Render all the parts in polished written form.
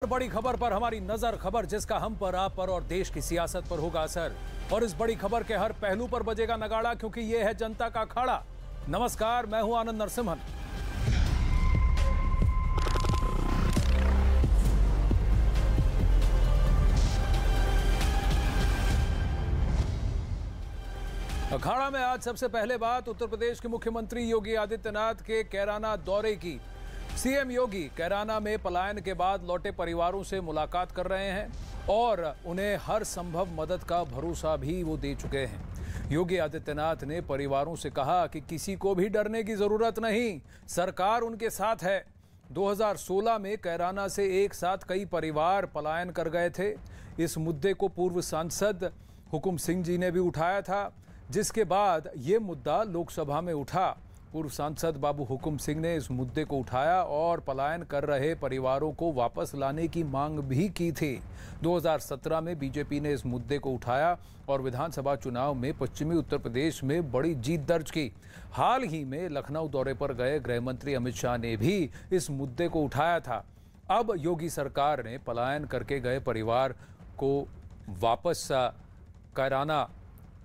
बड़ी खबर पर हमारी नजर, खबर जिसका हम पर, आप पर और देश की सियासत पर होगा असर। और इस बड़ी खबर के हर पहलू पर बजेगा नगाड़ा, क्योंकि ये है जनता का अखाड़ा। नमस्कार, मैं हूं आनंद नरसिम्हन। अखाड़ा में आज सबसे पहले बात उत्तर प्रदेश के मुख्यमंत्री योगी आदित्यनाथ के कैराना दौरे की। सीएम योगी कैराना में पलायन के बाद लौटे परिवारों से मुलाकात कर रहे हैं और उन्हें हर संभव मदद का भरोसा भी वो दे चुके हैं। योगी आदित्यनाथ ने परिवारों से कहा कि किसी को भी डरने की जरूरत नहीं, सरकार उनके साथ है। 2016 में कैराना से एक साथ कई परिवार पलायन कर गए थे। इस मुद्दे को पूर्व सांसद हुकुम सिंह जी ने भी उठाया था, जिसके बाद ये मुद्दा लोकसभा में उठा। पूर्व सांसद बाबू हुकुम सिंह ने इस मुद्दे को उठाया और पलायन कर रहे परिवारों को वापस लाने की मांग भी की थी। 2017 में बीजेपी ने इस मुद्दे को उठाया और विधानसभा चुनाव में पश्चिमी उत्तर प्रदेश में बड़ी जीत दर्ज की। हाल ही में लखनऊ दौरे पर गए गृह मंत्री अमित शाह ने भी इस मुद्दे को उठाया था। अब योगी सरकार ने पलायन करके गए परिवार को वापस कैराना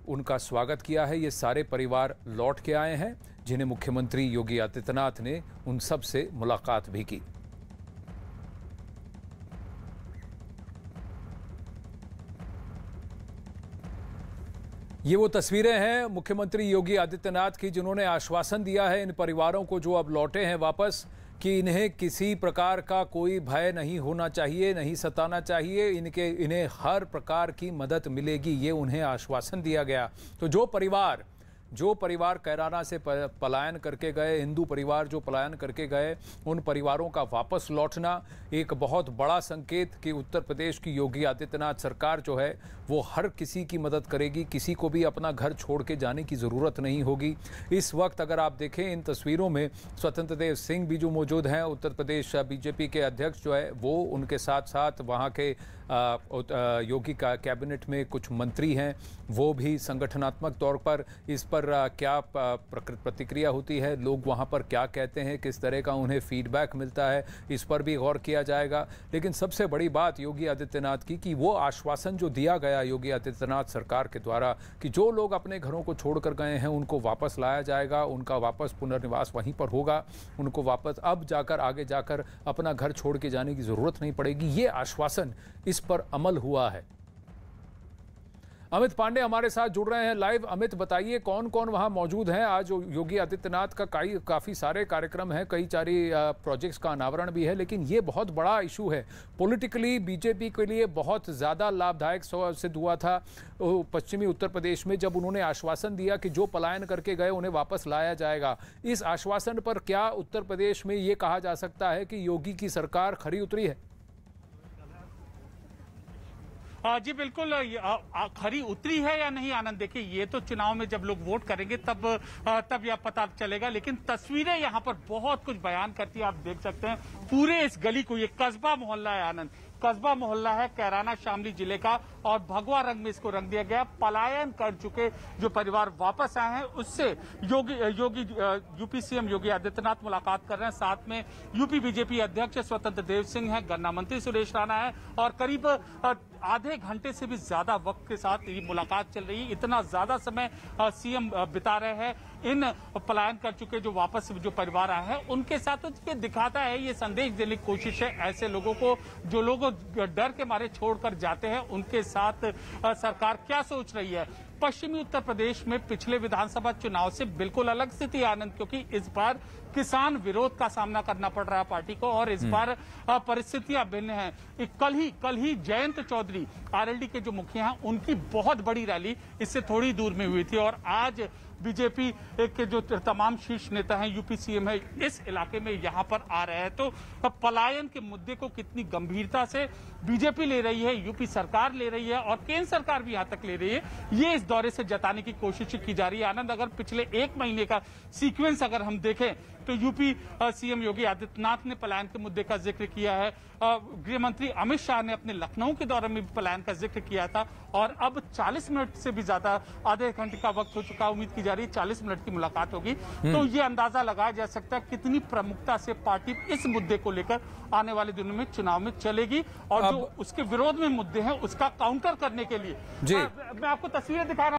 उनका स्वागत किया है। ये सारे परिवार लौट के आए हैं, जिन्हें मुख्यमंत्री योगी आदित्यनाथ ने उन सब से मुलाकात भी की। ये वो तस्वीरें हैं मुख्यमंत्री योगी आदित्यनाथ की, जिन्होंने आश्वासन दिया है इन परिवारों को जो अब लौटे हैं वापस, कि इन्हें किसी प्रकार का कोई भय नहीं होना चाहिए, नहीं सताना चाहिए, इन्हें हर प्रकार की मदद मिलेगी, ये उन्हें आश्वासन दिया गया। तो जो परिवार कैराना से पलायन करके गए, हिंदू परिवार जो पलायन करके गए, उन परिवारों का वापस लौटना एक बहुत बड़ा संकेत कि उत्तर प्रदेश की योगी आदित्यनाथ सरकार जो है वो हर किसी की मदद करेगी। किसी को भी अपना घर छोड़ के जाने की ज़रूरत नहीं होगी। इस वक्त अगर आप देखें इन तस्वीरों में स्वतंत्र देव सिंह भी जो मौजूद हैं, उत्तर प्रदेश बीजेपी के अध्यक्ष जो है वो, उनके साथ साथ वहाँ के योगी का कैबिनेट में कुछ मंत्री हैं, वो भी संगठनात्मक तौर पर इस पर क्या प्रतिक्रिया होती है, लोग वहाँ पर क्या कहते हैं, किस तरह का उन्हें फीडबैक मिलता है, इस पर भी गौर किया जाएगा। लेकिन सबसे बड़ी बात योगी आदित्यनाथ की कि वो आश्वासन जो दिया गया योगी आदित्यनाथ सरकार के द्वारा कि जो लोग अपने घरों को छोड़कर गए हैं उनको वापस लाया जाएगा, उनका वापस पुनर्निवास वहीं पर होगा, उनको वापस अब जाकर आगे जाकर अपना घर छोड़ के जाने की ज़रूरत नहीं पड़ेगी। ये आश्वासन, इस पर अमल हुआ है। अमित पांडे हमारे साथ जुड़ रहे हैं लाइव। अमित, बताइए कौन कौन वहां मौजूद हैं? आज योगी आदित्यनाथ का काफी सारे कार्यक्रम हैं, कई सारी प्रोजेक्ट्स का अनावरण भी है, लेकिन ये बहुत बड़ा इशू है पॉलिटिकली, बीजेपी के लिए बहुत ज़्यादा लाभदायक सिद्ध हुआ था पश्चिमी उत्तर प्रदेश में, जब उन्होंने आश्वासन दिया कि जो पलायन करके गए उन्हें वापस लाया जाएगा। इस आश्वासन पर क्या उत्तर प्रदेश में ये कहा जा सकता है कि योगी की सरकार खरी उतरी है? जी बिल्कुल, खरी उतरी है या नहीं आनंद, देखिए ये तो चुनाव में जब लोग वोट करेंगे तब यह पता चलेगा। लेकिन तस्वीरें यहाँ पर बहुत कुछ बयान करती है। आप देख सकते हैं पूरे इस गली को, ये कस्बा मोहल्ला है आनंद, कस्बा मोहल्ला है कैराना शामली जिले का, और भगवा रंग में इसको रंग दिया गया। पलायन कर चुके जो परिवार वापस आए हैं उससे यूपी सीएम योगी आदित्यनाथ मुलाकात कर रहे हैं। साथ में यूपी बीजेपी अध्यक्ष स्वतंत्र देव सिंह है, गन्ना मंत्री सुरेश राणा है, और करीब आधे घंटे से भी ज्यादा वक्त के साथ ये मुलाकात चल रही है। इतना ज्यादा समय सीएम बिता रहे हैं इन पलायन कर चुके जो वापस जो परिवार आए हैं उनके साथ। तो ये दिखाता है, ये संदेश देने की कोशिश है ऐसे लोगों को जो लोग डर के मारे छोड़कर जाते हैं, उनके साथ सरकार क्या सोच रही है। पश्चिमी उत्तर प्रदेश में पिछले विधानसभा चुनाव से बिल्कुल अलग स्थिति आनंद, क्योंकि इस बार किसान विरोध का सामना करना पड़ रहा है पार्टी को, और इस बार परिस्थितियां भिन्न हैं। कल ही जयंत चौधरी आरएलडी के जो मुखिया हैं उनकी बहुत बड़ी रैली इससे थोड़ी दूर में हुई थी, और आज बीजेपी के जो तमाम शीर्ष नेता हैं, यूपी सीएम है, इस इलाके में यहां पर आ रहे हैं। तो पलायन के मुद्दे को कितनी गंभीरता से बीजेपी ले रही है, यूपी सरकार ले रही है, और केंद्र सरकार भी यहां तक ले रही है, ये इस दौरे से जताने की कोशिश की जा रही है आनंद। अगर पिछले एक महीने का सीक्वेंस अगर हम देखें तो यूपी सीएम योगी आदित्यनाथ ने पलायन के मुद्दे का जिक्र किया है, गृह मंत्री अमित शाह ने अपने लखनऊ के दौरे में भी पलायन का जिक्र किया था, और अब 40 मिनट से भी ज्यादा, आधे घंटे का वक्त हो चुका, उम्मीद की जा रही, 40 मिनट की मुलाकात होगी। तो ये अंदाजा लगाया जा सकता है कितनी प्रमुखता से पार्टी इस मुद्दे को लेकर आने वाले दिनों में चुनाव में चलेगी, और जो उसके विरोध में मुद्दे हैं उसका काउंटर करने के लिए मैं आपको तस्वीरें दिखा रहा हूं।